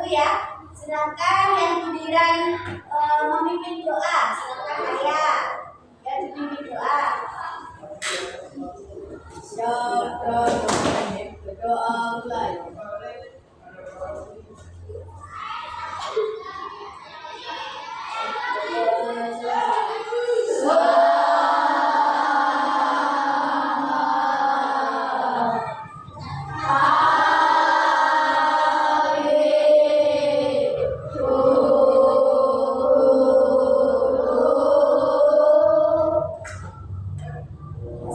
dulu ya. Silakan yang giliran memimpin doa. Silakan ayah yang memimpin doa. Doa mulai.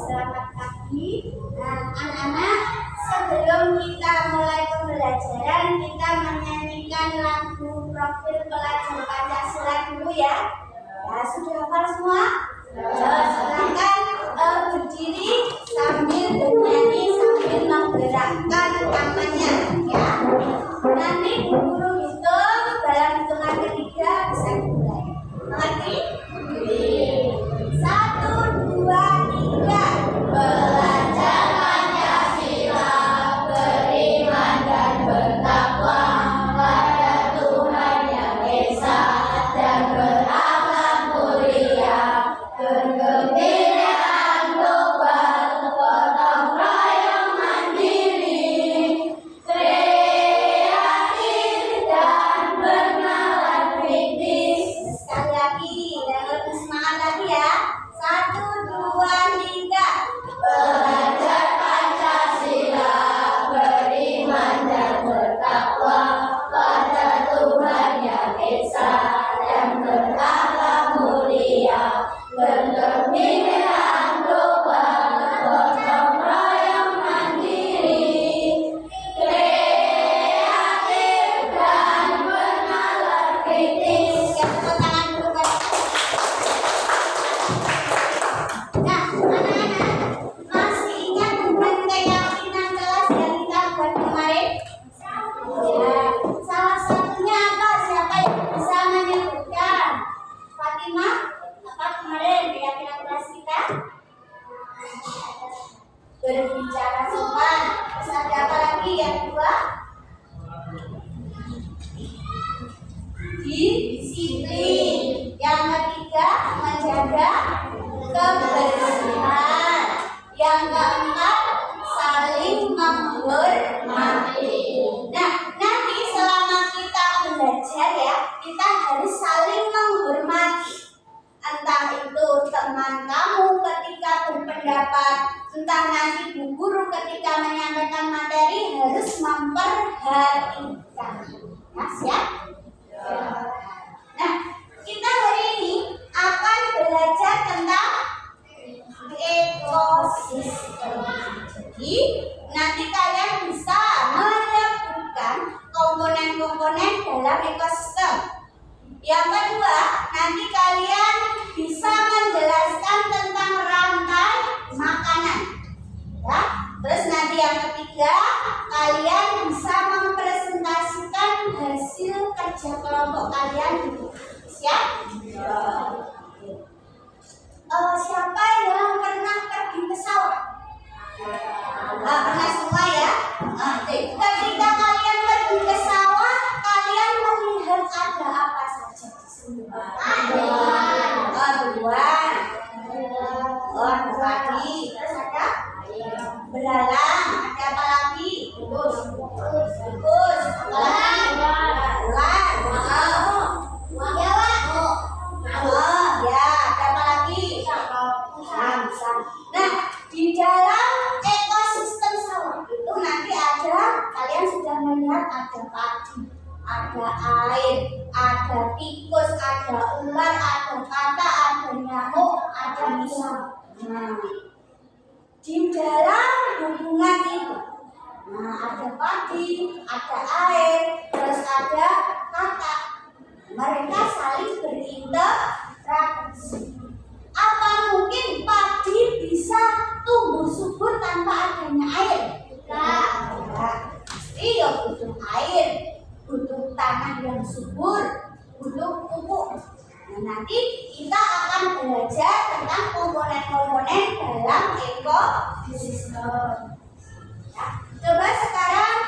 Selamat pagi. Nah, anak-anak, sebelum kita mulai pembelajaran, kita menyanyikan lagu profil pelajar Pancasila dulu ya. Ya, sudah hafal semua? Silakan berdiri sambil bernyanyi sambil menggerakkan tangannya ya. Nanti guru hitung dalam hitungan ketiga bisa dimulai. Mengerti? 1, 2, 3. Belajar Pancasila, beriman dan bertakwa pada Tuhan Yang Esa dan berakhlak mulia, berkebudayaan global, gotong royong mandiri, kreatif dan bernalar kritis. Sekali lagi, dan lebih semangat lagi ya. 1, 2, 3. Belajar Pancasila, beriman dan bertakwa pada Tuhan Yang Esa dan berakhlak mulia, berkebudayaan global, gotong royong mandiri, kreatif dan bernalar kritis. Ya, tepuk tangan dulu kan. Nah, anak-anak, masih ingat dengan keyakinan kelas yang kita buat kemarin? Ya, salah satunya apa? Siapa yang bisa menyebutkan? Fatimah, apa kemarin keyakinan kelas kita? Berbicara sopan. Terus ada apa lagi yang kedua? Disiplin. Yang ketiga, menjaga kebersihan. Yang keempat, saling menghormati. Nah, nanti selama kita belajar ya, kita harus saling menghormati. Entah itu teman kamu ketika berpendapat, entah nanti bu guru ketika menyampaikan materi, harus memperhatikan. Ya, siap? Nah, kita hari ini akan belajar tentang ekosistem. Jadi, nanti kalian bisa menyebutkan komponen-komponen dalam ekosistem. Yang kedua, nanti kalian bisa menjelaskan tentang rantai makanan. Ya. Terus nanti yang ketiga, kalian bisa mempresentasikan hasil kerja kelompok kalian. Siap? Siapa yang pernah pergi ke sawah? Pernah semua ya? Ketika kalian pergi ke sawah, kalian melihat ada apa saja di sini? Buah. Padi. Terus ada belalang. Ada apa lagi? Tikus. Apa lagi? Ular. Ya, ada apa lagi? Musang. Nah, di dalam ekosistem sawah itu nanti ada, kalian sudah melihat ada padi, ada air, ada tikus, ada ular, ada katak, ada nyamuk, ada musang. Nah, di dalam hubungan itu, nah ada padi, ada air, terus ada katak. Mereka saling berinteraksi. Apa mungkin padi bisa tumbuh subur tanpa adanya air? Tidak. Iya, butuh air, butuh tanah yang subur, butuh pupuk. Nah, nanti kita akan belajar tentang komponen-komponen dalam ekosistem. Ya, coba sekarang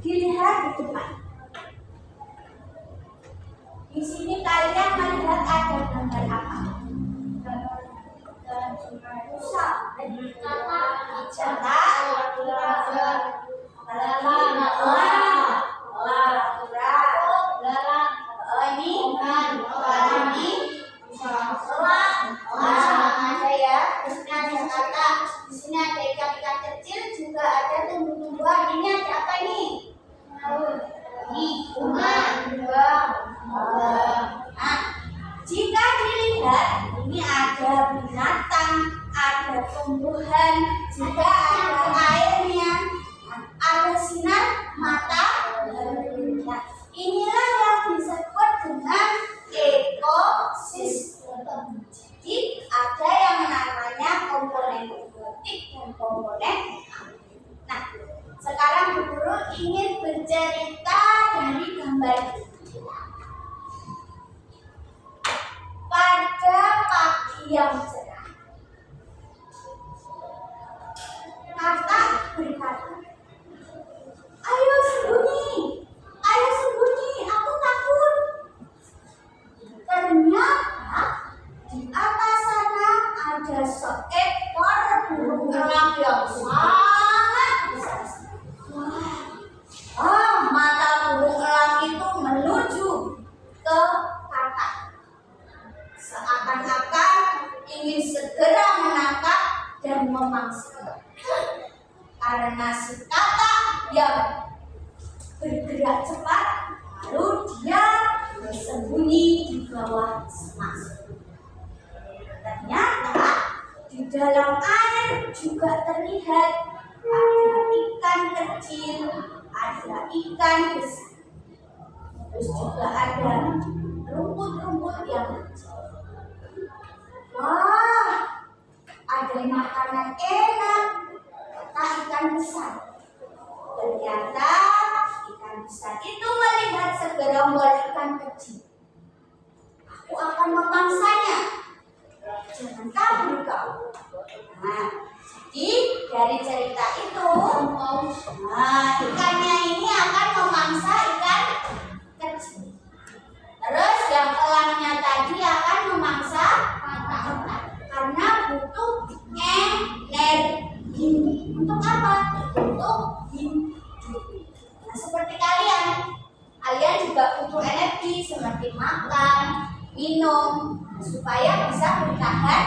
dilihat di depan. Di sini kalian melihat ada gambar apa? Di sini ada ikan-ikan kecil, juga ada tumbuh-tumbuhan. Ini ada apa ini? Ini bunga. Nah, jika dilihat ini ada binatang, ada tumbuhan, juga ada airnya, ada sinar matahari. Nah, inilah yang disebut dengan ekosistem. Jadi ada yang namanya komponen biotik dan komponen air. Nah, sekarang Bu Guru ingin bercerita dari gambar ini. Pada pagi yang cerah, kata berkata, ayo sembunyi, aku takut. Ternyata di atas sana ada seekor burung elang yang sangat besar. Mata burung elang itu menuju ke kata, seakan-akan ingin segera menangkap dan memangsa. Karena si kata yang bergerak cepat, lalu dia bersembunyi di bawah semak. Ternyata di dalam air juga terlihat ada ikan kecil, ada ikan besar, terus juga ada rumput-rumput yang kecil. Wah, ada makanan enak, kata ikan besar. Ternyata ikan besar itu melihat segerombol ikan kecil. Aku akan memangsanya. Jangan kabur kau. Nah, jadi dari cerita itu, ikannya ini akan memangsa ikan kecil. Terus yang elangnya tadi akan memangsa karena butuh energi. Untuk apa? Untuk hidup. Nah, seperti kalian juga butuh energi seperti makan, minum, supaya bisa bertahan.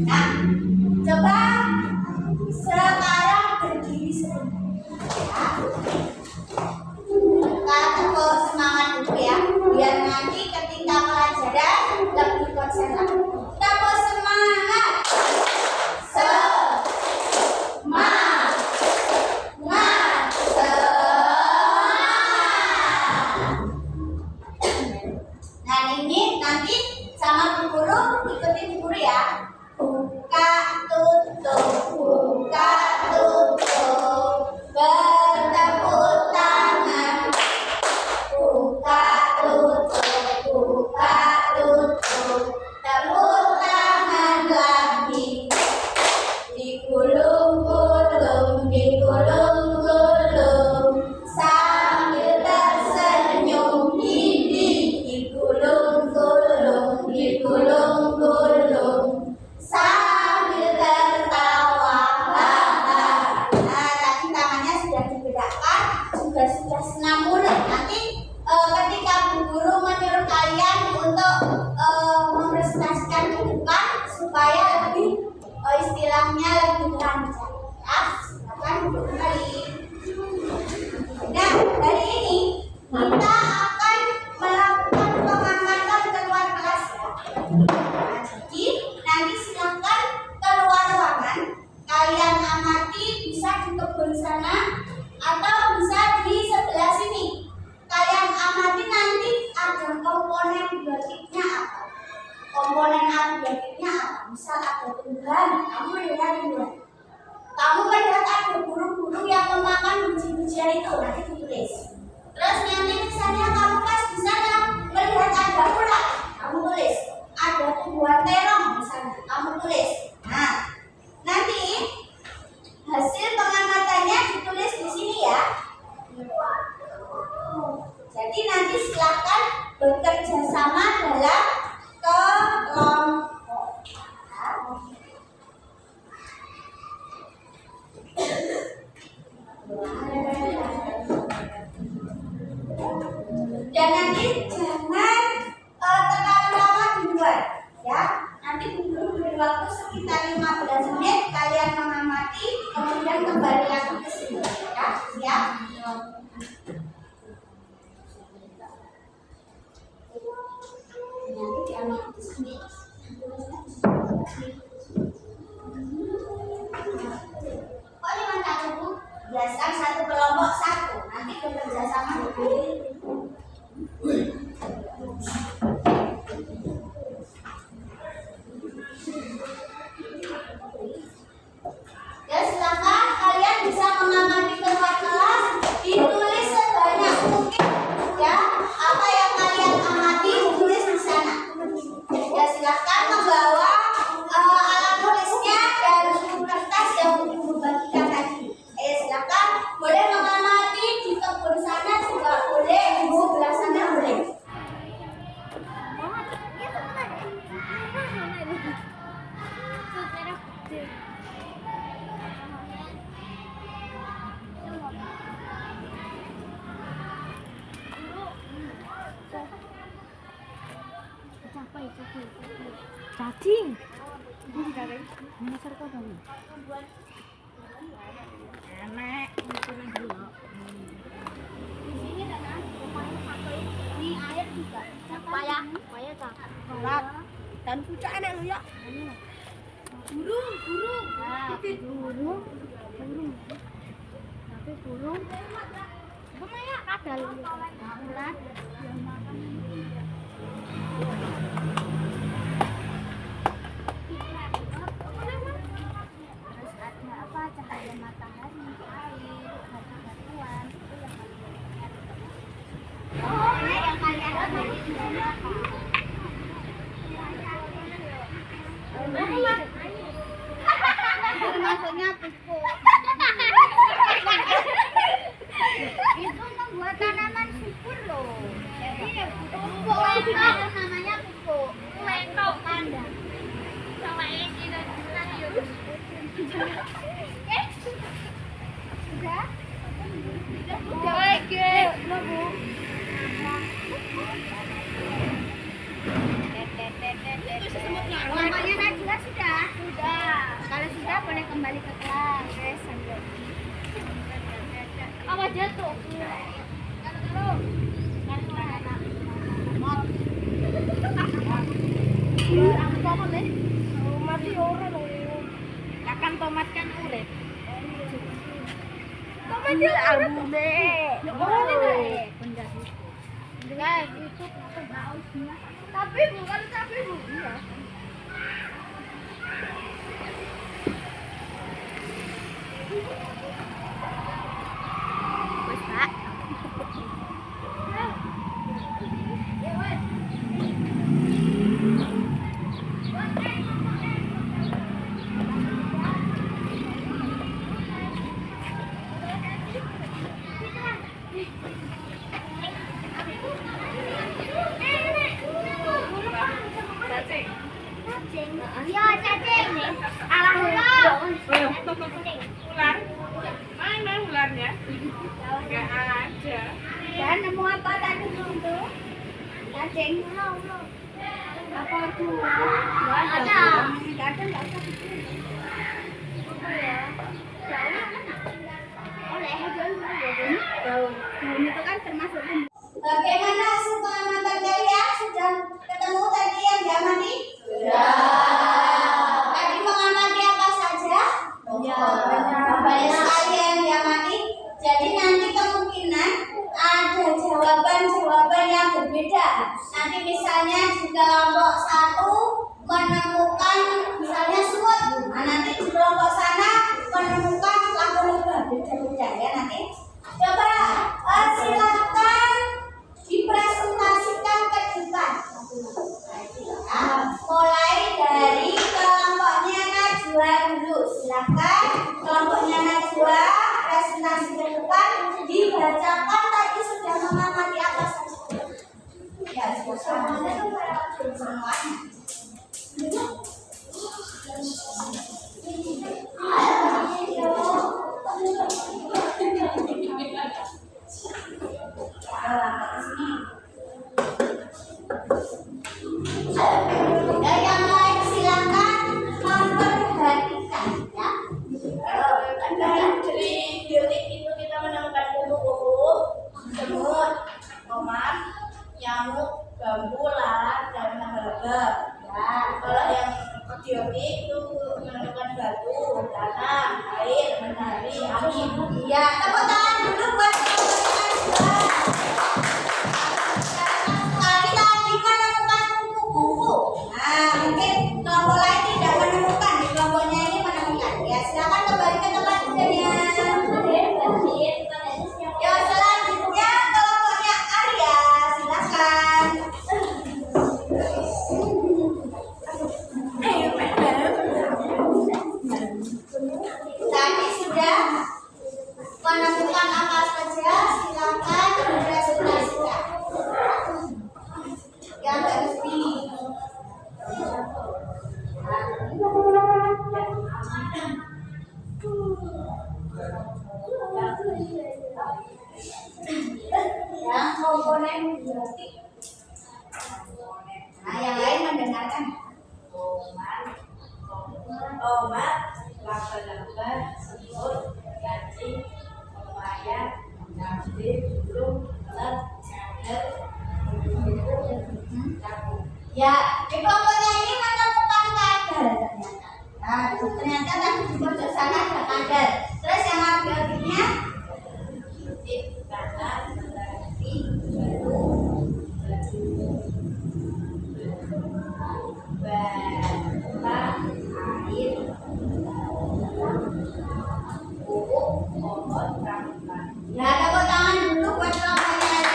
Nah, coba sekarang berdiri sebentar. Kita tepuk semangat dulu ya, biar nanti ketika pelajaran lebih konsentrasi. Tepuk semangat. Nah, ini nanti sama Bu Guru, ikutin Bu Guru ya. Buka tutup, buka tutup, bertepuk tangan. Buka tutup, buka tutup, tepuk tangan lagi. Digulung-gulung, digulung-gulung, sambil tersenyum gigi. Digulung-gulung, digulung-gulung, sambil tertawa. Nah, tadi tangannya sudah digerakkan, juga sudah senam mulut. Nanti ketika Bu Guru menyuruh kalian untuk mempresentasikan di depan supaya lebih istilahnya lebih lancar. Ya, silakan duduk kembali. Nah, hari ini kita akan melakukan pengangkatan keluar kelas ya. Nah, jadi nanti silakan keluar ruangan. Kalian amati, bisa di kebun sana atau bisa di sebelah sini. Kalian amati nanti ada komponen biotiknya apa. Komponen abiotiknya apa? Misal ada tumbuhan, kamu lihat tumbuhan. Kamu melihat ada burung-burung yang memakan biji-bijian itu, nanti ditulis. Terus nanti misalnya kamu pas di sana melihat ada ulat, kamu tulis. Ada tumbuhan terong misalnya, kamu tulis. Nah, nanti hasil pengamatannya ditulis di sini ya. Jadi nanti silakan bekerja sama dalam kelompok. Dan nanti jangan terlalu lama di luar, ya. Nanti beri waktu sekitar 15 menit kalian mengamati, kemudian kembali lagi ke sini, ya. Siap? Nanti diamati di sini. Kok cuma satu, Bu? Biasakan satu kelompok satu. Nanti bekerja sama dengan ya, silakan kalian bisa mengamati keluar kelas, ditulis sebanyak mungkin, ya. Apa yang kalian amati ditulis di sana. Ya, silakan membawa alat tulisnya dan kertas yang Ibu bagikan tadi. Silakan boleh mengamati di kebun sana juga boleh, di sebelah sana boleh. Cacing. Menyasar kau dulu. Enak, misalnya dulu. Di sini ada ini air juga. Payah tak. Dan pucak enak lu ya. Burung. Nah, burung. Tapi burung. Lumayan ada lu. Ulat yang makan. Terus ada apa? Cahaya matahari, air, batu-batuan. Itu yang kalian amati di sana. Maksudnya pupuk. Itu membuat tanaman subur loh. Jadi pupuk lekok namanya pupuk. Lekok kandang. Sama ini dan sudah? Sudah lagi. Bu. Kelompoknya Najwa sudah? Sudah. Kalau sudah boleh kembali ke kelas. Apa jatuh? Kalau apa nih? Mati orang loh. Akan tomat kan urip. Tomat dia abu deh. Guys, itu tapi bukan tapi bu. Iya. Wes, Pak. Iya, cacing. Alhamdulillah. Ular. Mana ularnya? Enggak ada. Dan nemu apa tadi itu? Cacing. Apa itu? Enggak ada. Enggak ada, enggak ada. Apa ya? Oleh jauh. Itu kan termasuk. Bagaimana hasil pengamatan kalian? Sudah ketemu tadi yang diamati? Sudah. Tadi mengamati apa saja? Banyak sekali yang diamati. Jadi nanti kemungkinan ada jawaban-jawaban yang berbeda. Nanti misalnya di kelompok 1 menemukan misalnya semut. Nah, nanti di kelompok sana menemukan laba-laba. Beda-beda ya nanti. Coba silakan dipresentasikan ke depan. Mulai dari kelompoknya Najwa dulu. Silakan kelompoknya Najwa presentasi ke depan, dibacakan tadi sudah mengamati apa saja. Ya. nyamuk, bambu, lalat, dan laba-laba. Ya, kalau yang abiotik itu menemukan batu, tanah, air, matahari, angin. Ya, tepuk tangan dulu buat teman-teman. Kita lagi menemukan kupu-kupu. Nah, mungkin kelompok lain tidak menemukan, di kelompoknya ini menemukan. Ya, silakan kembali ke tempat tidurnya. Ya, selanjutnya kelompoknya Arya, silakan. Tadi sudah menemukan apa saja, silakan dipresentasikan. Yang pasti. Yang komponen biotik. Nah, yang lain mendengarkan. Tomat, laba-laba, semut, cacing, pepaya, nabi, burung, ulat, nyamuk. Ya, di kelompoknya ini menemukan kadal ternyata. Nah, ternyata tadi di pojok sana ada kadal. Terus yang abiotiknya? Biotik, tanah, matahari, batu, bata, air, pupuk, pohon, rambutan. Ya, tepuk tangan dulu buat kelompoknya ya.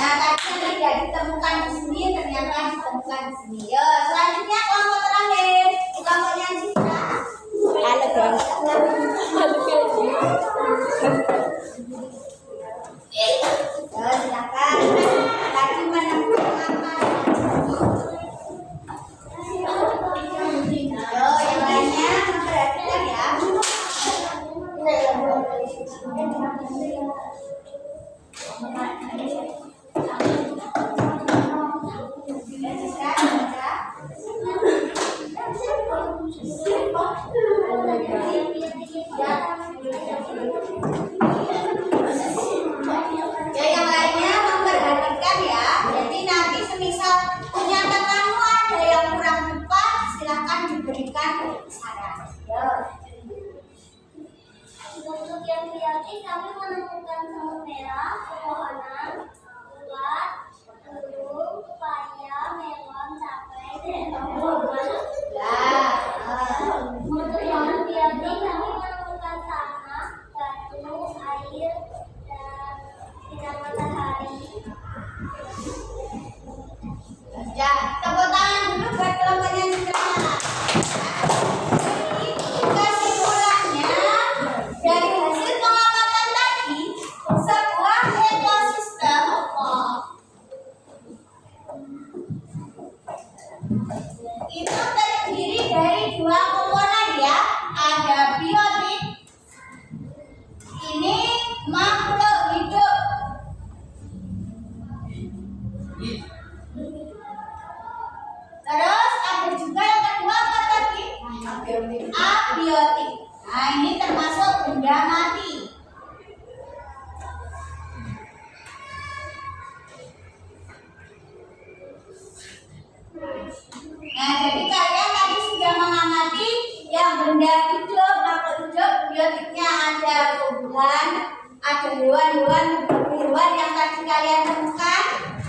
Nah, tadi tidak ditemukan di sini, ternyata ditemukan di sini. Yo, selanjutnya kelompok terakhir, kelompoknya Citra. Halo dong. Yo, silakan. Tadi menemukan apa? Yo, yang lainnya memperhatikan ya. Ya, yang lainnya memperhatikan ya. Jadi nanti semisal punya temanmu ada yang kurang tepat, silakan diberikan saran. Ya. Untuk yang biotik kami menemukan semut merah, pepohonan, ulat, burung, pepaya, melon, cabai, dan tanaman. Untuk yang biotik kami menemukan tanah, batu, air, dan sinar matahari. Ya, tepuk tangan dulu buat kelompoknya Citra. Jadi, kesimpulannya dari hasil pengamatan tadi, sebuah ekosistem itu terdiri dari dua komponen ya, ada biotik, ini makhluk hidup. Terus ada juga yang kedua apa tadi? Abiotik. Nah, ini termasuk benda mati. Nah, jadi kalian tadi sudah mengamati yang benda hidup, makhluk hidup, biotiknya ada tumbuhan, ada hewan-hewan, hewan yang tadi kalian temukan.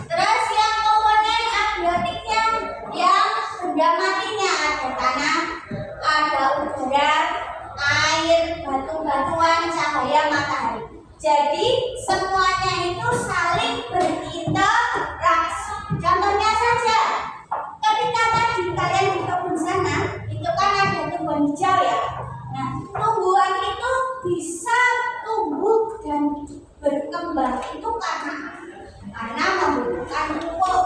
Terus yang komponen abiotiknya, yang benda matinya ada tanah, ada udara, air, batu-batuan, cahaya matahari. Jadi semuanya itu saling berinteraksi. Contohnya saja, ketika tadi kalian di kebun sana, itu kan ada tumbuhan hijau ya. Nah, tumbuhan itu bisa tumbuh dan berkembang itu karena membutuhkan pupuk.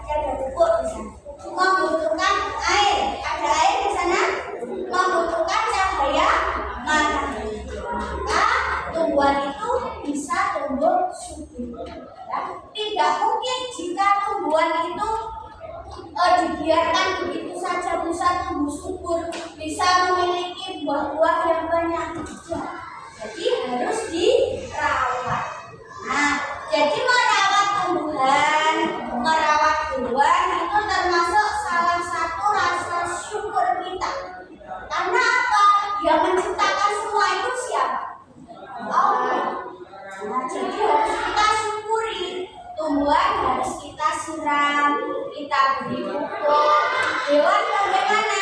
Ada pupuk di sana. Membutuhkan air. Ada air di sana. Membutuhkan cahaya matahari. Maka tumbuhan itu bisa tumbuh subur. Ya. Tidak mungkin jika tumbuhan itu dibiarkan begitu saja bisa tumbuh subur, bisa memiliki buah-buah yang banyak. Jadi harus dirawat. Nah, Jadi harus kita syukuri. Tumbuhan harus kita siram, kita beri pupuk. Hewan bagaimana?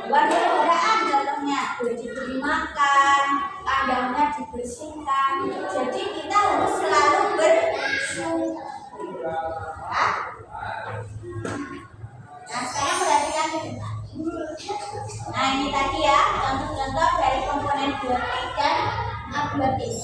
Hewan peliharaan contohnya diberi makan, kandangnya dibersihkan. Jadi kita harus selalu bersyukur. Nah, sekarang perhatikan ini. Nah, ini tadi ya contoh-contoh dari komponen biotik dan abiotik.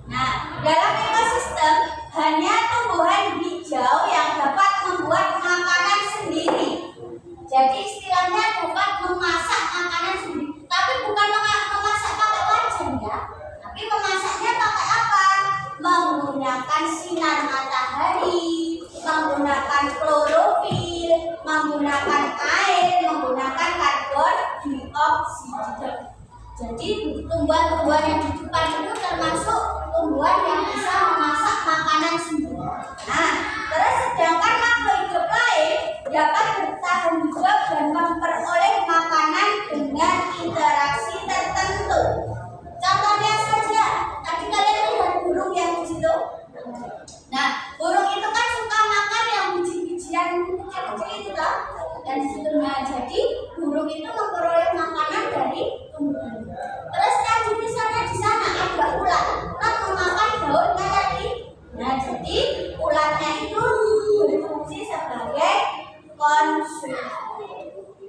Nah, dalam ekosistem hanya tumbuhan hijau yang dapat membuat makanan sendiri. Jadi istilahnya dapat memasak makanan sendiri. Tapi bukan memasak pakai wajan ya. Tapi memasaknya pakai apa? Menggunakan sinar matahari, menggunakan klorofil, menggunakan air, menggunakan karbon dioksida. Jadi tumbuhan-tumbuhan yang di depan itu termasuk tumbuhan yang bisa memasak makanan sendiri. Nah, terus sedangkan makhluk hidup lain dapat bertahan hidup dan memperoleh makanan dengan interaksi tertentu. Contohnya saja, tadi kalian lihat burung yang di situ. Nah, burung itu kan suka makan yang biji-bijian kecil-kecil itu kan, dan sebetulnya jadi burung itu memperoleh makanan dari tumbuhan. Terus tadi misalnya di sana ada ulat, ulat memakan daunnya tadi. Nah, jadi ulatnya itu berfungsi sebagai konsumsi.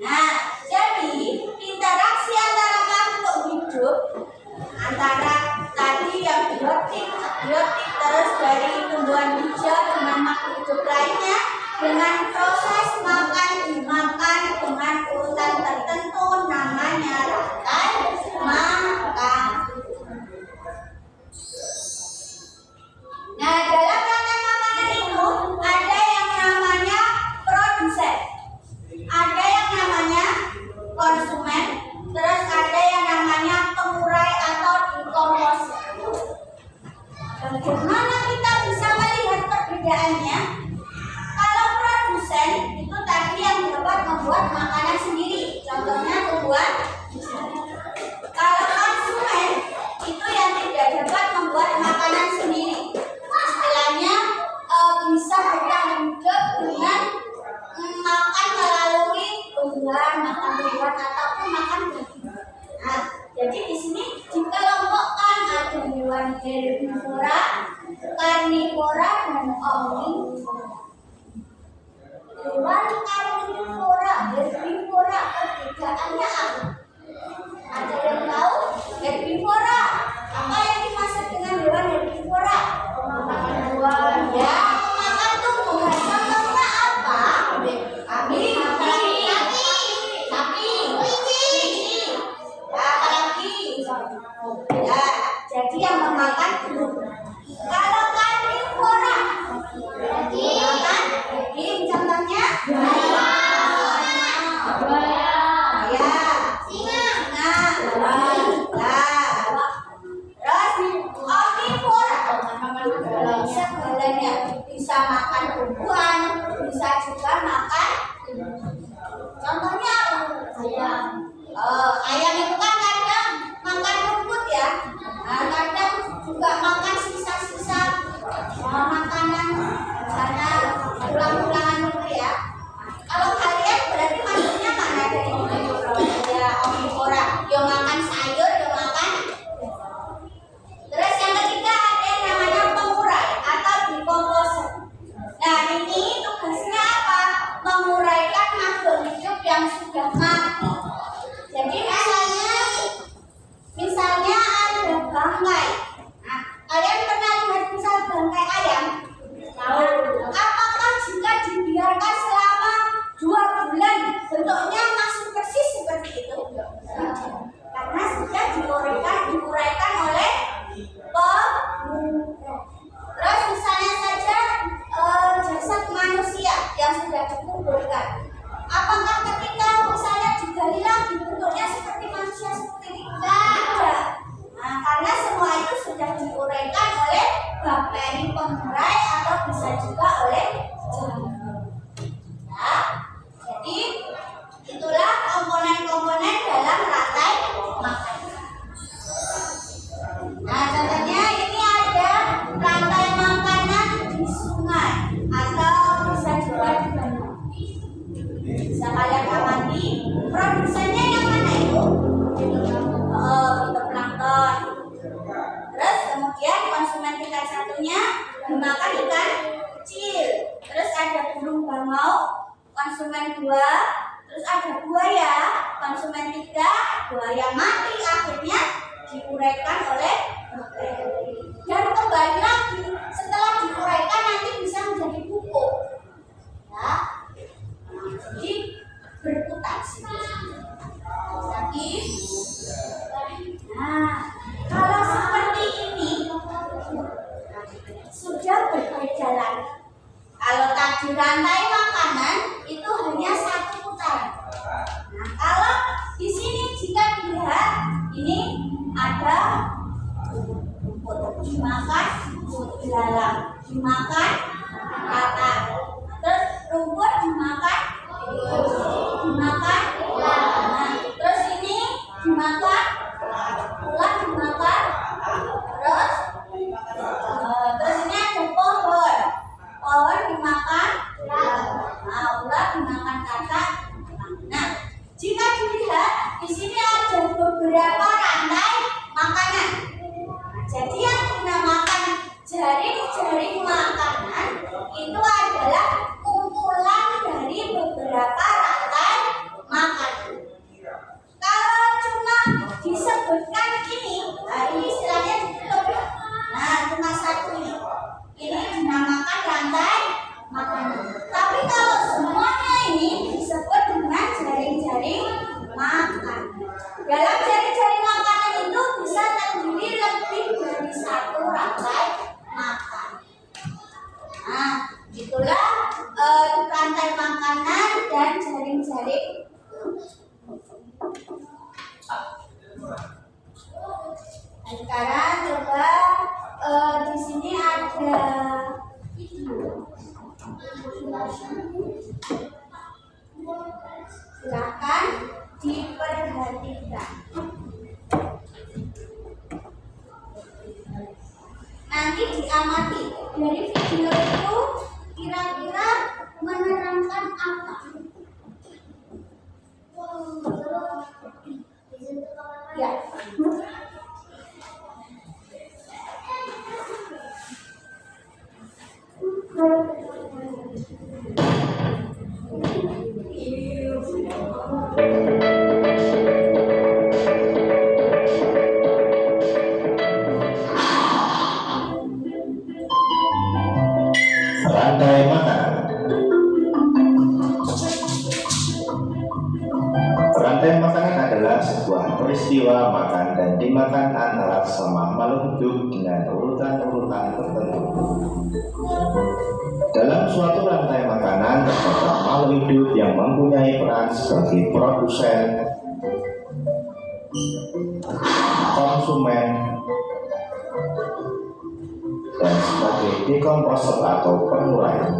Nah, jadi interaksi antara makhluk hidup antara tadi yang biotik, abiotik, terus dari tumbuhan hijau dengan makhluk hidup lainnya dengan proses makan dimakan dengan urutan tertentu namanya rantai makan. Nah, dalam rantai makanan itu ada yang namanya produsen, ada yang namanya konsumen, terus ada yang namanya pengurai atau dekomposer. Bagaimana kita bisa melihat perbedaannya? Kalau produsen itu tadi yang dapat membuat makanan sendiri, contohnya tumbuhan. Kalau konsumen itu yang tidak dapat membuat makanan sendiri, istilahnya bisa bertahan hidup dengan makan melalui tumbuhan, makan tumbuhan ataupun makan daging. Nah, jadi di sini dikelompokkan ada hewan herbivora, karnivora, dan omnivora. Hewan karnivora, herbivora perbedaannya apa? Ada yang tahu? Herbivora, apa yang dimaksud dengan hewan herbivora? Memakan buah, ya, memakan tumbuhan. Contohnya apa? Kambing, sapi, kelinci, apa lagi? Ya, jadi yang memakan tumbuhan. Kalau karnivora, makan daging, contohnya buaya, singa, terus omnivora bisa segalanya, bisa makan tumbuhan, bisa juga makan. Contohnya ayam. Ayam itu kan kadang makan rumput ya. Nah, kadang juga makan sisa-sisa makanan sana tulang-tulangan itu ya. Kalau kalian berarti maksudnya mana dari ya omnivora, yang makan sayur, yang makan. Terus yang ketiga ada yang namanya pengurai atau dekomposer. Nah, ini tugasnya apa? Menguraikan makhluk hidup yang sudah mati. Jadi misalnya ada bangkai. Nah, kalian pernah lihat misal bangkai ayam? Apakah jika dibiarkan selama 2 bulan bentuknya masih persis seperti itu? Karena sudah diuraikan oleh pengurai. Terus misalnya saja jasad manusia yang sudah dikuburkan. Apakah ketika misalnya digali lagi bentuknya seperti manusia seperti ini? Tidak. Nah, karena semua itu sudah diuraikan oleh bakteri pengurai atau bisa juga oleh jamur. Ya, jadi itulah komponen-komponen dalam rantai makanan. konsumen 2, terus ada buaya, konsumen 3, buaya mati akhirnya diuraikan oleh bakteri. Dan kembali lagi setelah diuraikan nanti bisa menjadi pupuk. Ya. Jadi bermutasi. Lagi. Nah, kalau seperti ini sudah berbeda lagi. Kalau tadi rantai makanan itu hanya satu putaran. Nah, kalau di sini jika dilihat ini ada rumput dimakan belalang, dimakan kata, terus rumput dimakan nah, terus ini dimakan ulat, dimakan terus ini ada pohon dimakan ulat, dimakan katak. Nah, jika dilihat di sini ada beberapa rantai makanan. Nah, jadi yang dinamakan jaring-jaring makanan itu adalah kumpulan dari beberapa rantai makanan. Kalau cuma disebutkan ini, ini istilahnya ditutup. Nah, cuma satu ini. Ini dinamakan rantai makanan. Tapi kalau semuanya ini disebut dengan jaring-jaring makanan. Dalam jaring-jaring makanan itu bisa terdiri lebih dari satu rantai makanan. Nah, itulah rantai makanan dan jaring-jaring. Nah, sekarang coba di sini ada video. Silakan diperhatikan. Nanti diamati dari video itu kira-kira menerangkan apa. Ya. Rantai makanan. Rantai makanan adalah sebuah peristiwa makan dan dimakan antara sesama makhluk hidup dengan urutan-urutan tertentu. Dalam suatu rantai makanan terdapat makhluk hidup yang mempunyai peran sebagai produsen, konsumen, dan sebagai dekomposer atau pengurai.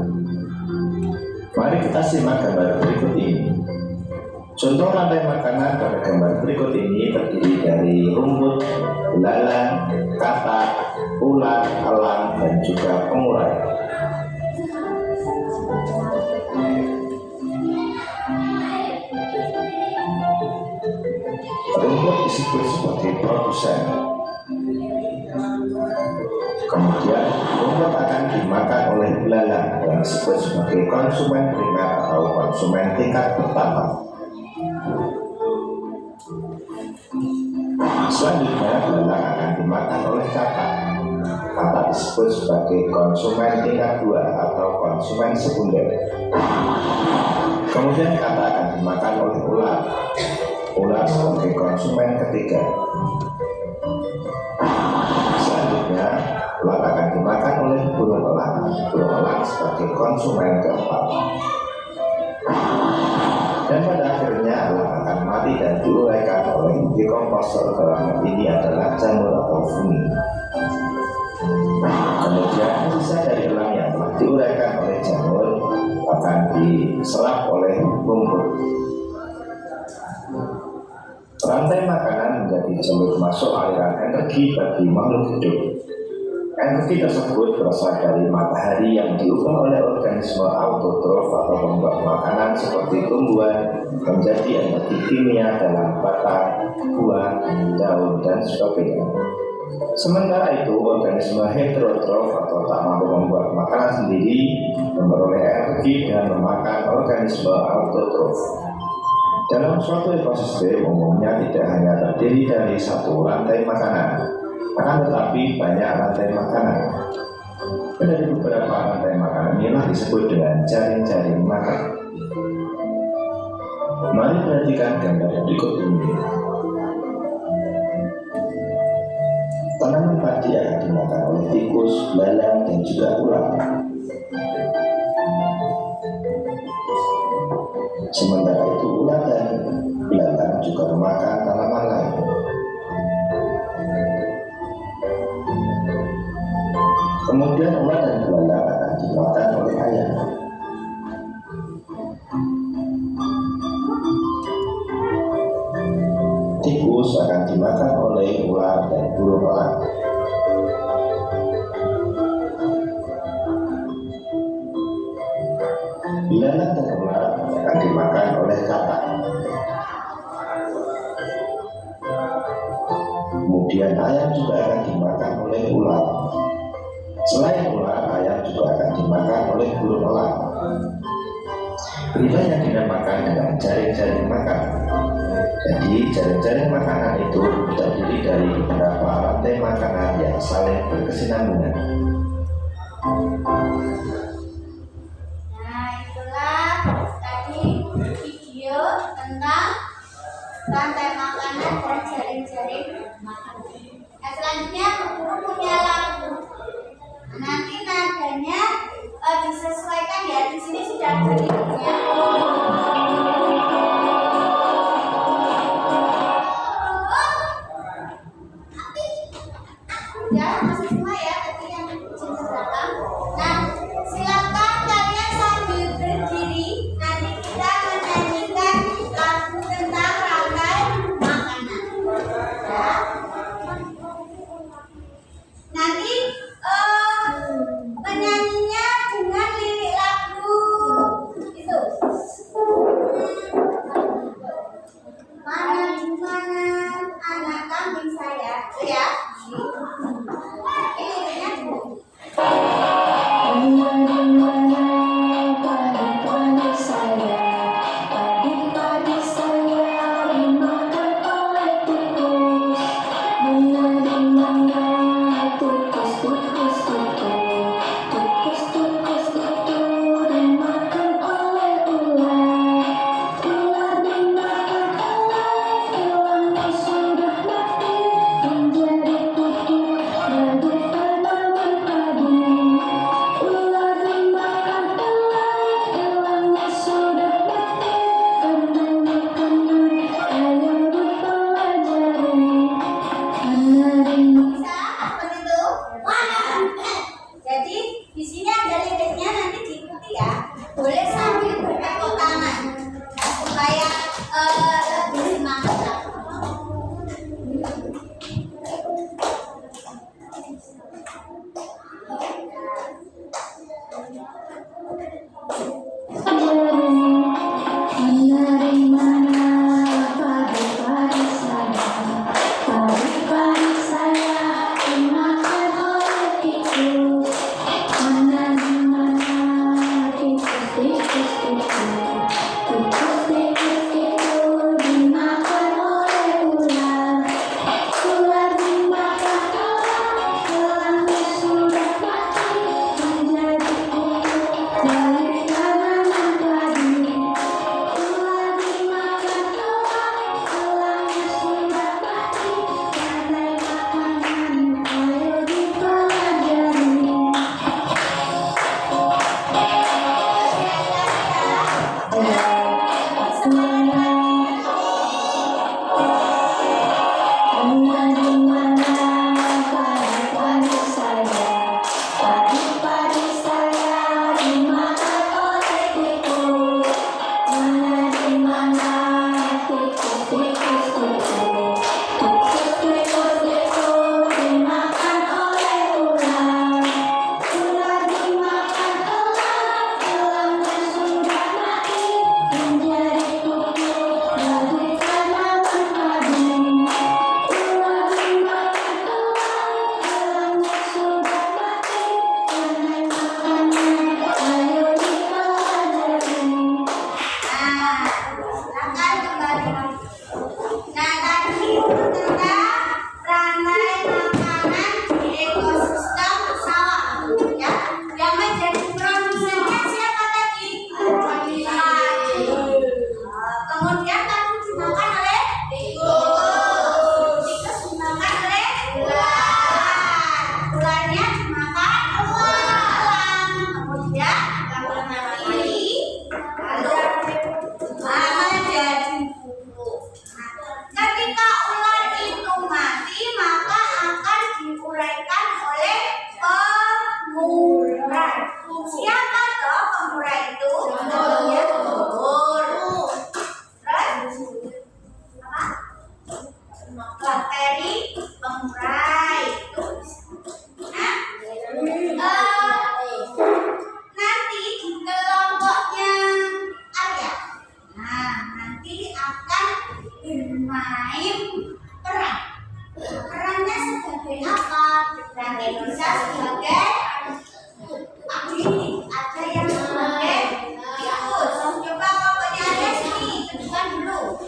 Mari kita simak gambar berikut ini. Contoh rantai makanan pada gambar berikut ini terdiri dari rumput, belalang, katak, ulat, elang, dan juga pengurai. Rumput disebut sebagai produsen. Kemudian rumput akan dimakan oleh belalang yang disebut sebagai konsumen primer atau konsumen tingkat pertama. Selanjutnya belalang akan dimakan oleh katak. Katak disebut sebagai konsumen tingkat 2 atau konsumen sekunder. Kemudian katak akan dimakan oleh ulat. Ulat sebagai konsumen ketiga. Selanjutnya ulat akan dimakan oleh burung elang. Burung elang sebagai konsumen keempat. Dan pada akhirnya elang akan mati dan diuraikan oleh dekomposer. Dalam hal ini adalah jamur atau fungi. Kemudian sisa dari elang yang telah diuraikan oleh jamur akan diserap oleh rumput. Rantai makanan menjadi jalur masuk aliran energi bagi makhluk hidup. Energi tersebut berasal dari matahari yang diubah oleh organisme autotrof atau pembuat makanan seperti tumbuhan menjadi energi kimia dalam batang, buah, daun, dan sebagainya. Sementara itu, organisme heterotrof atau tak mampu membuat makanan sendiri memperoleh energi dengan memakan organisme autotrof. Dalam suatu ekosistem umumnya tidak hanya terdiri dari satu rantai makanan, akan tetapi banyak rantai makanan. Dari beberapa rantai makanan inilah disebut dengan jaring-jaring makan. Mari perhatikan gambar berikut ini. Tanaman padi akan dimakan oleh tikus, belalang, dan juga ulat. Sementara itu ulat dan belalang juga memakan tanaman lain. Kemudian ulat dan belalang akan dimakan oleh ayam. Tikus akan dimakan oleh ular dan burung elang. Belalang dan ular akan dimakan oleh katak. Kemudian ayam juga akan dimakan oleh ular. Selain ular, ayam juga akan dimakan oleh burung elang. Inilah yang dinamakan dengan jaring-jaring makan. Jadi jaring-jaring makanan itu terdiri dari beberapa rantai makanan yang saling berkesinambungan. Nah, itulah tadi video tentang rantai makanan dan jaring-jaring makanan. Nah, selanjutnya guru punya lagu. Nanti nadanya disesuaikan ya. Di sini sudah ada liriknya. Ya, masih semua ya, tadi yang izin ke belakang. Nah, silakan kalian sambil berdiri. Nanti kita menyanyikan lagu tentang rantai makanan. Ya. Nanti penyanyinya dengan lirik lagu itu. Mana anak kambing saya, ya. Ini Nanti bisa sebagai ada yang sebagai tikus. Coba pokoknya ada sini, tentukan dulu.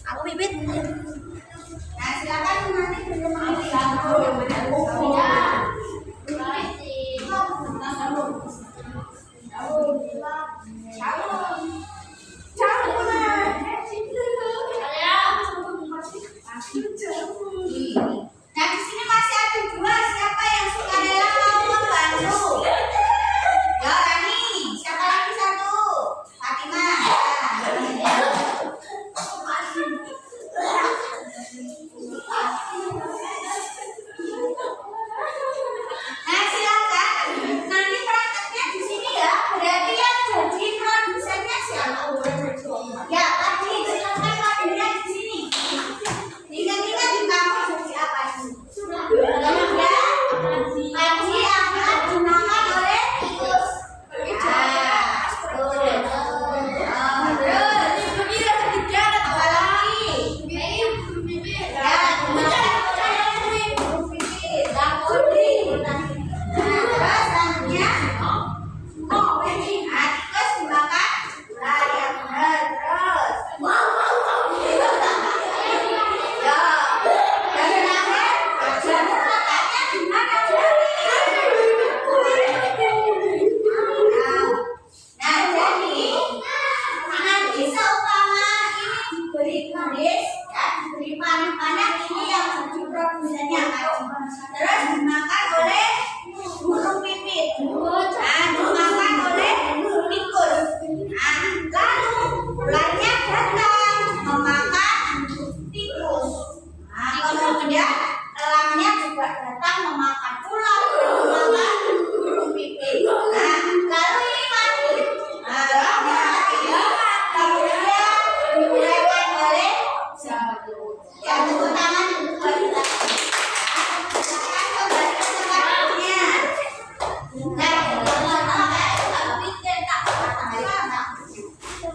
Aku bibit. Nah, silakan nanti bermain di lampu. Nah, di sini masih ada dua. Siapa yang sukarela mau membantu? Ya, Rani. Siapa lagi satu? Fatimah. Nah, silakan. Nanti prakteknya di sini ya. Berarti yang jadi produsennya siapa? Ya, tadi silakan modelnya di sini. Ingat-ingat di kamu jadi apa sih? Ya, Panji akan dimakan oleh tikus. Terus dimakan oleh burung pipit. Nah, dimakan oleh tikus. Nah, lalu ularnya datang memakan tikus. Nah, kemudian elangnya juga datang memakan ular, memakan burung pipit. Nah, lalu ini mati. Nah, elangnya mati. Kemudian dimakan oleh yang tepuk tangan untuk kita.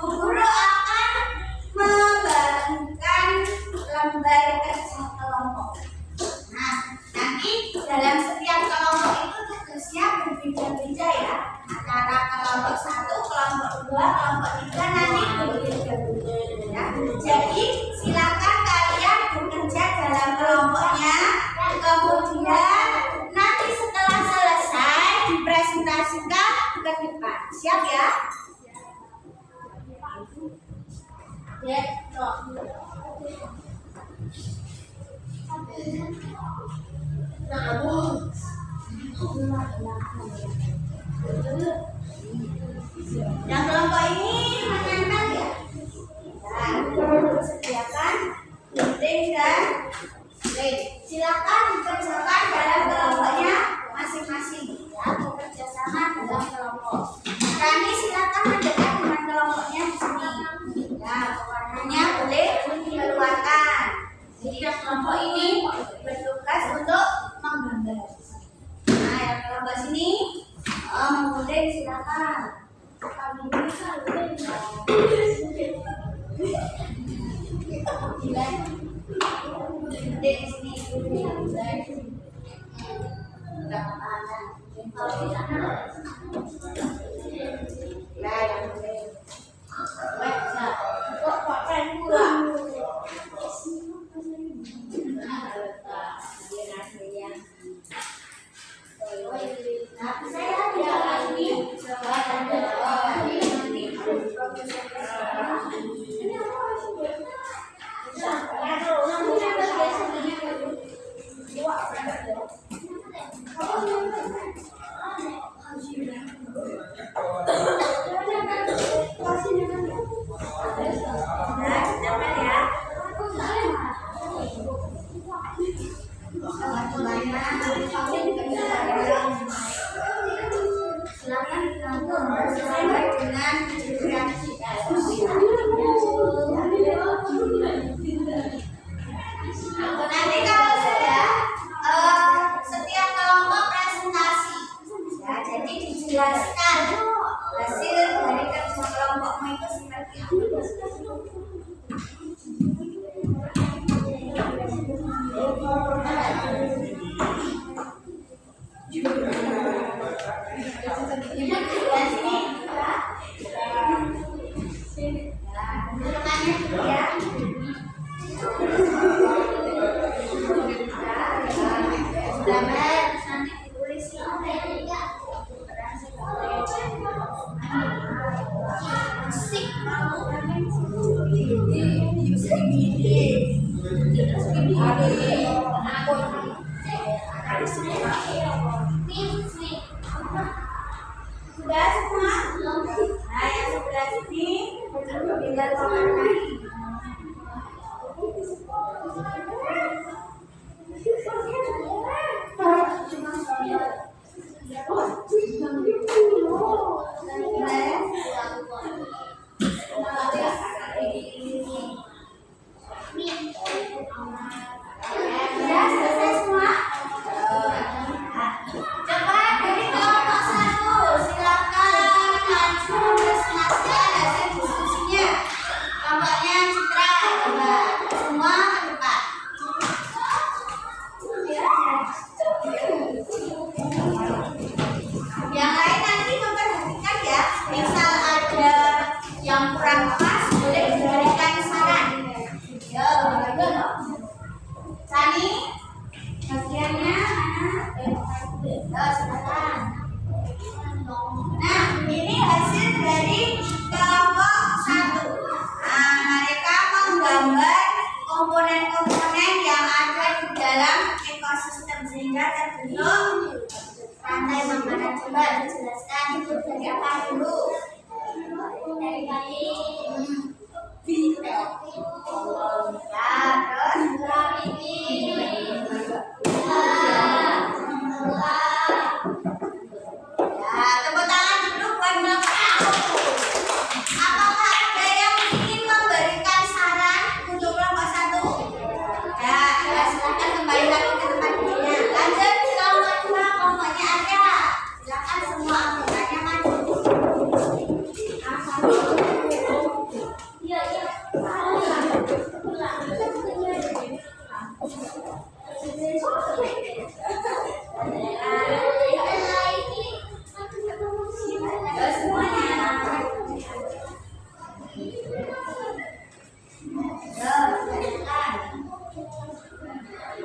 Guru akan membagikan lembar kerja kelompok. Nah, nanti dalam setiap kelompok itu tugasnya berbeda-beda ya. Antara kelompok 1, kelompok 2, kelompok 3 nanti berbeda-beda ya. Jadi silakan kalian bekerja dalam kelompoknya. Kemudian nanti setelah selesai dipresentasikan ke depan. Siap ya? Yang kelompok ini menempel ya. Nah, sediakan gunting dan lem. Silakan dikerjakan dalam kelompoknya masing-masing ya. Bekerja sama dalam kelompok. Rani silakan mendekat dengan kelompoknya di sini. Ya, warnanya boleh dikeluarkan. Jadi yang kelompok ini bertugas untuk menggambar. Nah, yang kelompok sini menggunting silakan. Di sini enggak apa-apa. Kalau di sana ya yang boleh. Kok pakai pula? Nah, saya ada lagi gambar terus nanti ditulis musik sudah semua. Nah, yang sebelah sini tinggal mewarnai. Sudah selesai semua. Coba dari kelompok 1 silakan maju presentasikan hasil diskusinya. Kelompoknya Citra, coba semua ke depan. Yang lain nanti memperhatikan ya, misal ada yang kurang pas boleh diberikan saran. Yo, Sani, bagiannya mana? Yo, silakan. Nah, ini hasil dari kelompok 1. Nah, mereka menggambar komponen-komponen yang ada di dalam ekosistem sehingga terbentuk rantai makanan. Coba dijelaskan itu dari apa dulu? Dari kayu. Ya, terus ini. Ya, tepuk tangan dulu buat Bapak. Apakah ada yang ingin memberikan saran untuk kelompok 1? Ya, silakan kembali lagi ke tempat duduknya. Lanjut kelompok 2, kelompoknya ada. Silakan semua anggotanya maju.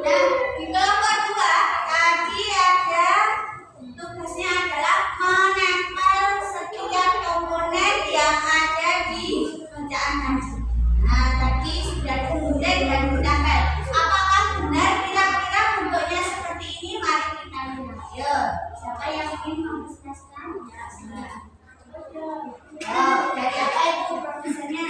Dan di kelompok 2 tadi ada tugasnya adalah menempel setiap komponen yang ada di bacaan tadi. Nah, tadi sudah kemudian dan ditempel. Apakah benar kira-kira bentuknya seperti ini? Mari kita lihat. Ayo, siapa yang ingin mempresentasikan? Dari apa itu profesornya?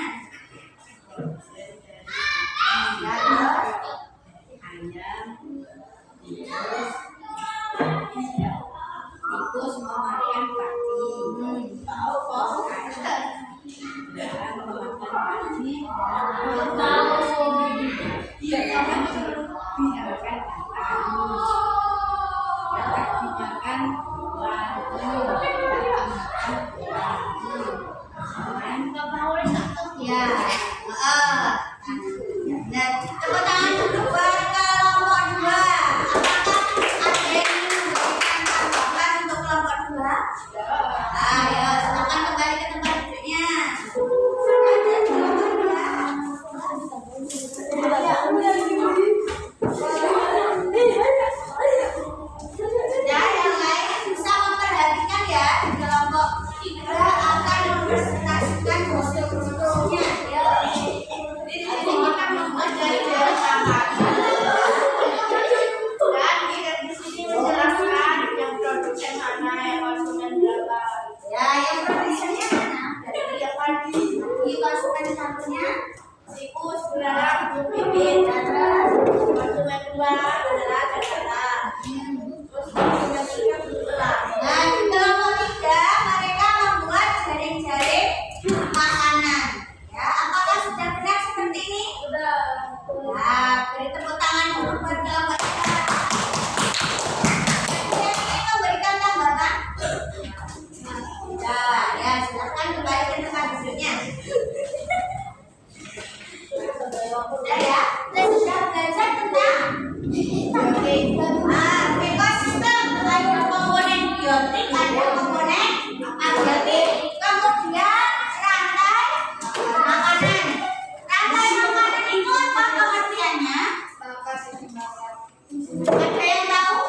Itu semua varian padi. Tahu kok? Iya, kan biarkan ya. Dan tepuk tangan dulu buat kelompok 2. Apakah ada yang memberikan tanggapan untuk kelompok 2? Ayo, silakan kembali ke tempat duduknya. Ada kelompok 2. Dan yang lain bisa memperhatikan ya, di kelompok 3 akan mempresentasikan hasil-hasilnya. Jadi kita membuat dari sama. Dan di sini menjelaskan yang produsen mana, yang konsumen berapa. Ya, yang produsennya mana? Dari yang padi. Di konsumen satunya sikus, belalang, bibit, dan konsumen 2 adalah daging. Terus konsumen 3 berulang. Nah, di kelompok 3 mereka membuat jaring-jaring makanan. Ya, apakah sudah benar seperti ini? Sudah. Nah, beri tepuk tangan dulu buat kelompok 3. Yang ingin memberikan tanggapan? Ya, silakan kembali ke tempat duduknya. Sudah ya, kita sudah belajar tentang ekosistem. Ada komponen biotik, ada komponen abiotik, kemudian rantai makanan. Rantai makanan itu apa pengertiannya? Ada yang tahu?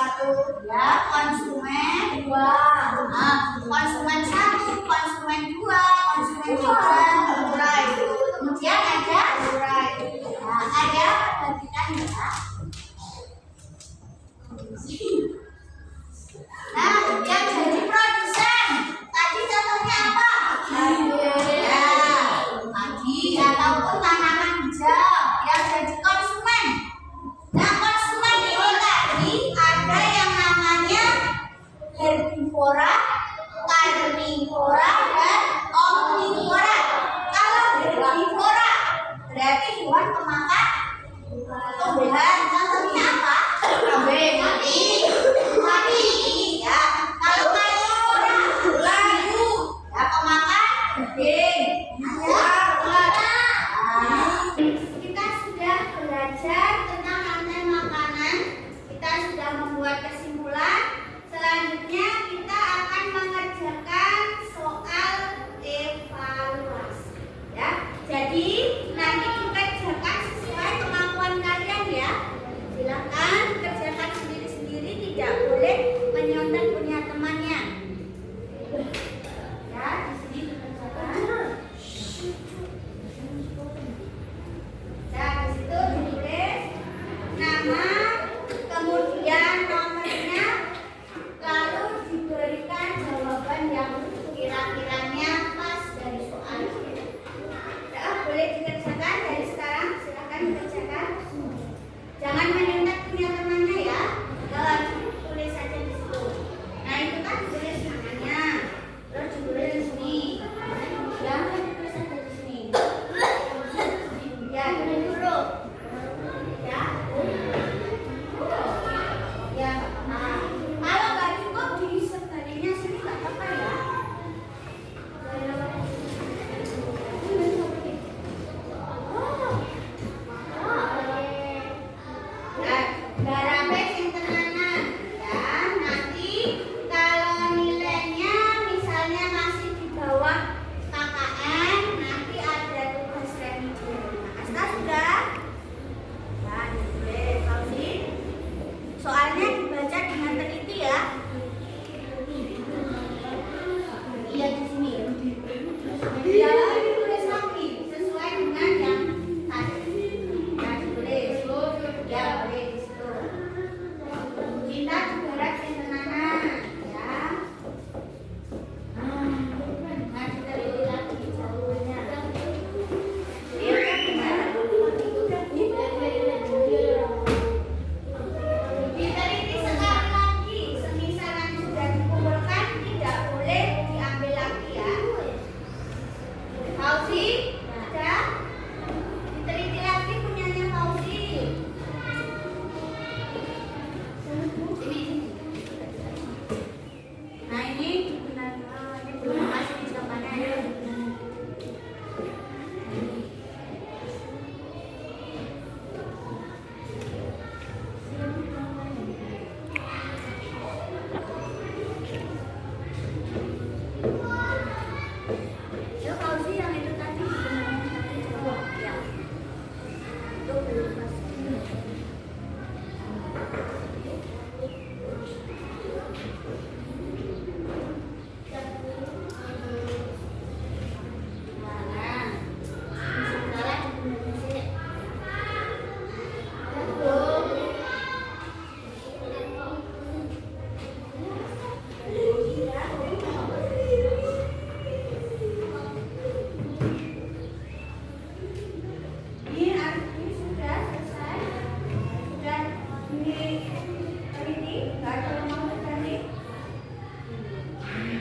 satu. Ya, konsumen dua. Konsumen satu, konsumen dua, konsumen tiga, murah itu. Kemudian ada murah itu. Nah, ada perhatikan ya. Nah, yang jadi produsen tadi contohnya apa? Ya, padi ataupun tanaman hijau. Yang jadi konsumen. Nah, konsumen ini tadi ada yang namanya herbivora, karnivora, dan omnivora. Kalau herbivora berarti hewan pemakan tumbuhan. Contohnya apa? Kambing, sapi. Ya, kalau karnivora, layu, ya pemakan daging. Kita sudah belajar tentang rantai makanan. Kita sudah membuat kesimpulan. Selanjutnya kita akan mengerjakan soal evaluasi. Ya, jadi nanti dikerjakan sesuai kemampuan kalian ya. Silakan kerjakan sendiri-sendiri, tidak boleh menyontek punya temannya. Ya, di sini dikerjakan. Nah, di situ ditulis nama, kemudian nomornya, lalu diberikan jawaban yang kira-kiranya pas dari soal. Ya, boleh dikerjakan dari sekarang, silakan dikerjakan. Jangan menyontek punya temannya ya. Jangan tulis saja di situ. Nah, itu kan tulis namanya, terus ditulis di sini. Jangan tulis saja di sini. Ya, tulis dulu. Ya. Ya, nah, kalau nggak cukup di sebelahnya sini nggak apa-apa ya. Nah, garape sing tenanan ya. Nanti kalau nilainya misalnya masih di bawah KKN, nanti ada tugas remedi. Nah, sudah. Nah, ditulis Fauzi. Soalnya dibaca dengan teliti ya. Iya di sini. Ya, ditulis lagi sesuai dengan yang tadi. Nah, ditulis. Ya, boleh di situ. Cinta juara tenanan ya. Nah, diteliti lagi jalurnya. Diteliti sekali lagi, semisal nanti sudah dikumpulkan tidak boleh diambil lagi ya. Fauzi, ada? Diteliti lagi punyanya Fauzi. Sini. Nah, ini belum masih di jawabannya ya. Ya, Fauzi yang itu tadi sebenarnya jawab ya. Itu belum masuk. Nah, sekarang dibenerin. Ini sudah selesai. Sudah diteliti, nggak ada yang mau berganti.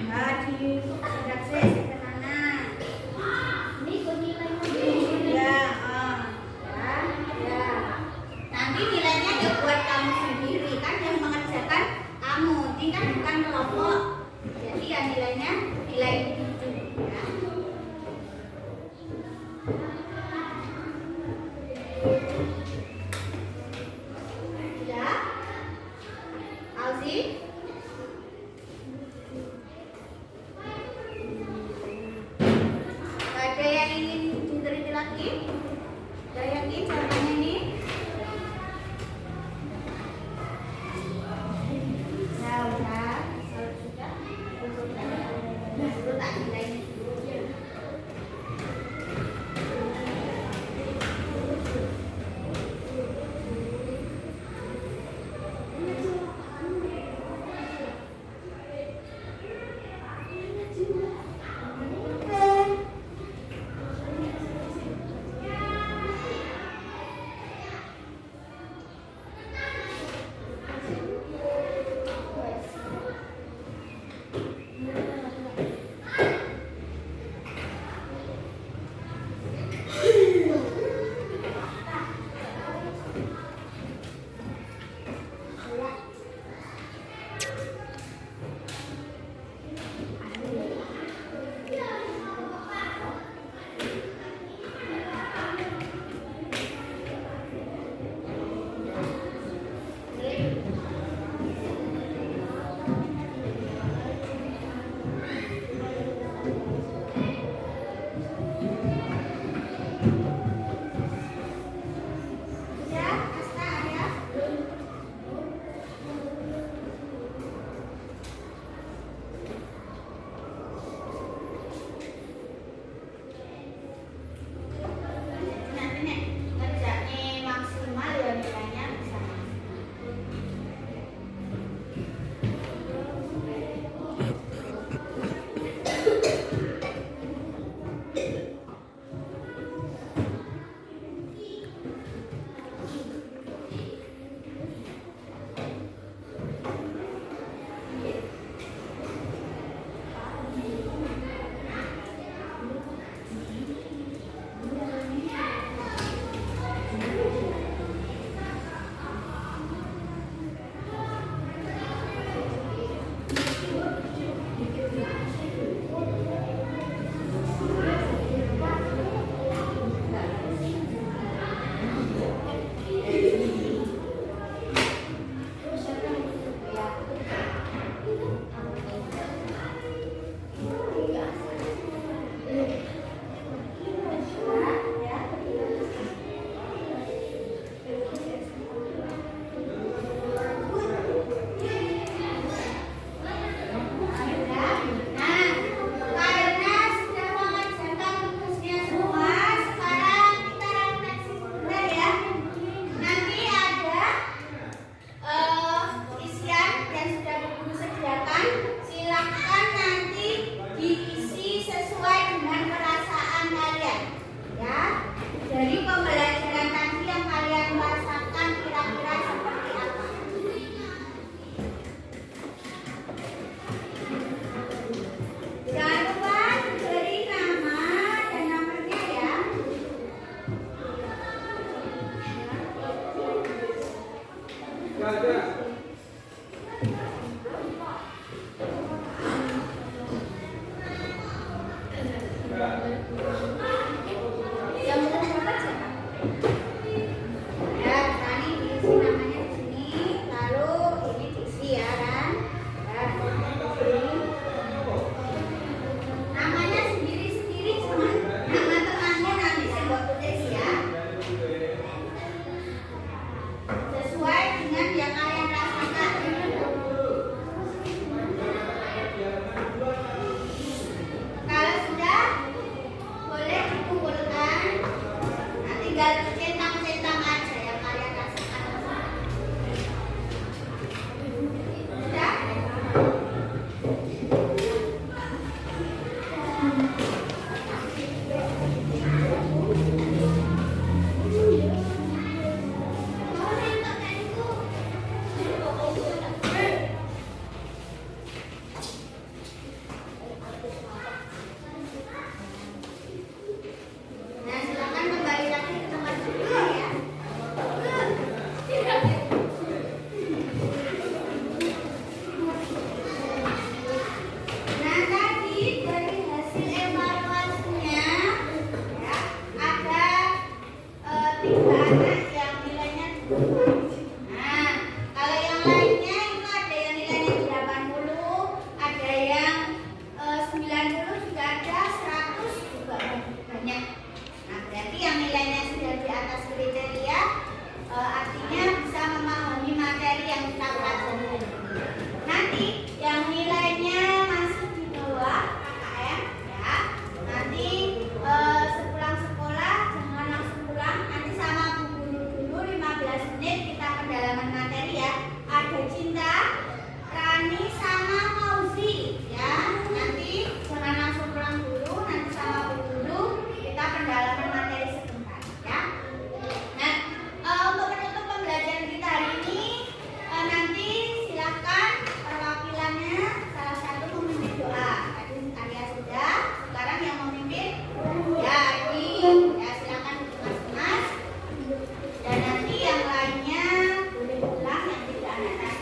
Nah, di redaksi sederhana. Ini nilainya. Ya, ya. Nanti nilainya ya buat kamu sendiri kan, yang mengerjakan kamu. Ini kan bukan kelompok. Jadi ya nilainya nilai individu. Ya. Ya, Fauzi. Ada yang ingin diteliti lagi? Ada yang ingin jawabannya ini?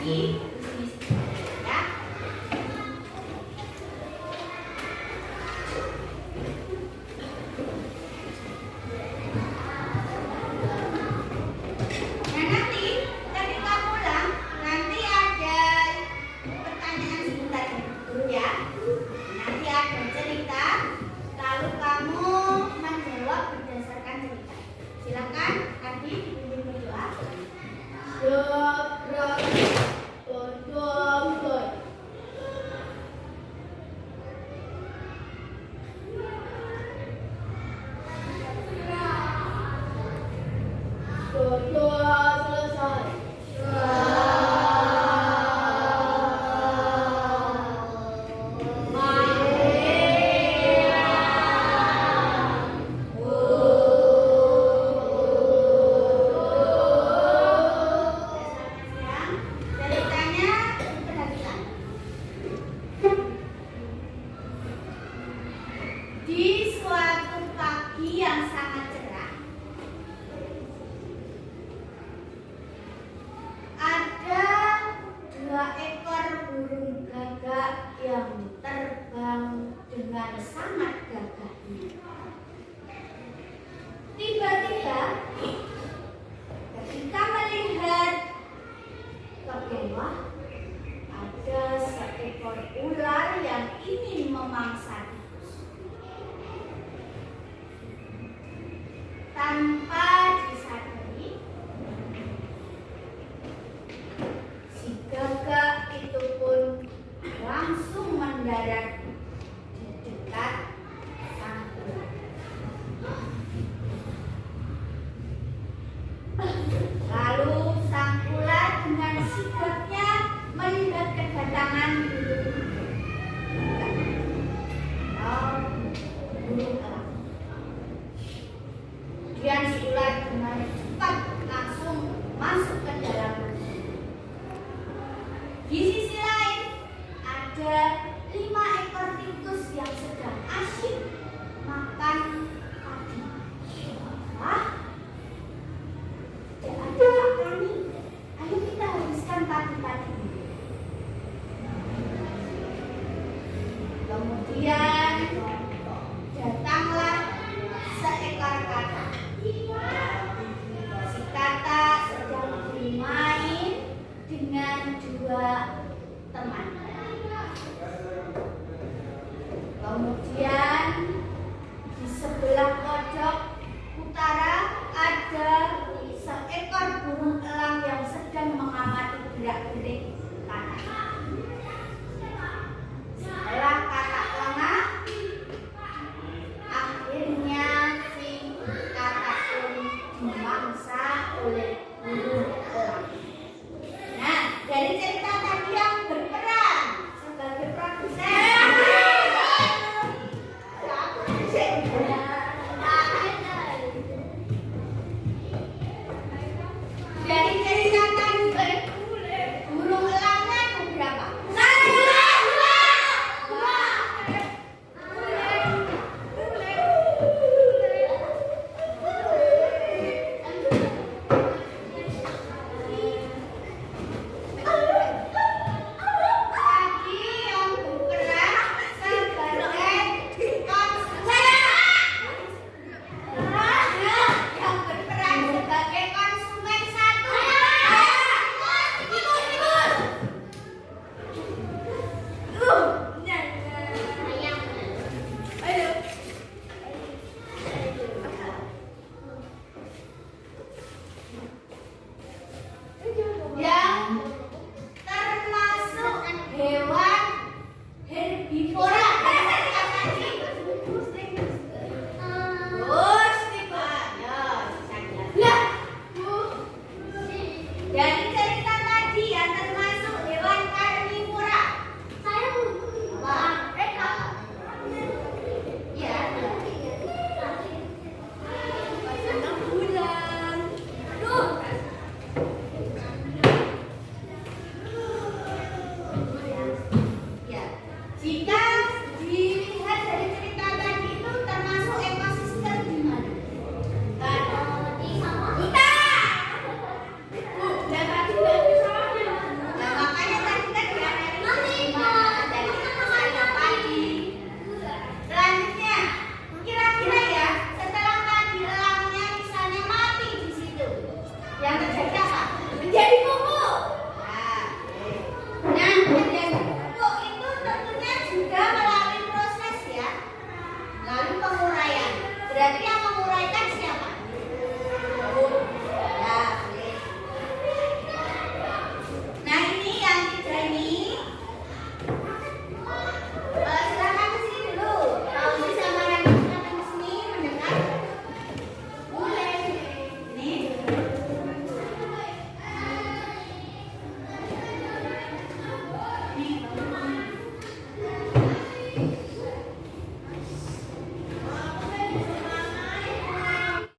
lagi di sini ya. Nah, nanti ketika pulang nanti ada pertanyaan sebentar dulu ya. Nanti ada cerita, lalu kamu menjawab berdasarkan cerita. Silakan adik dipimpin berdoa. Ceritanya diperhatikan. Di suatu pagi yang sangat cerah, ada 2 ekor burung gagak yang terbang dengan sangat gagahnya. Tiba-tiba, ketika melihat ke bawah, ada seekor ular yang ingin memangsa tikus. Tanpa disadari, si gagak itu pun langsung mendarat di dekat sang ular. Lalu sang ular dengan sigapnya melihat kedatangan burung elang. Kemudian si ular dengan cepat langsung masuk ke dalam rumah. Di sisi lain ada 5 ekor tikus yang sedang asyik makan padi. Wah, tidak ada kami. Ayo kita habiskan padi-padi. Kemudian datanglah seekor katak. Si katak sedang bermain dengan 2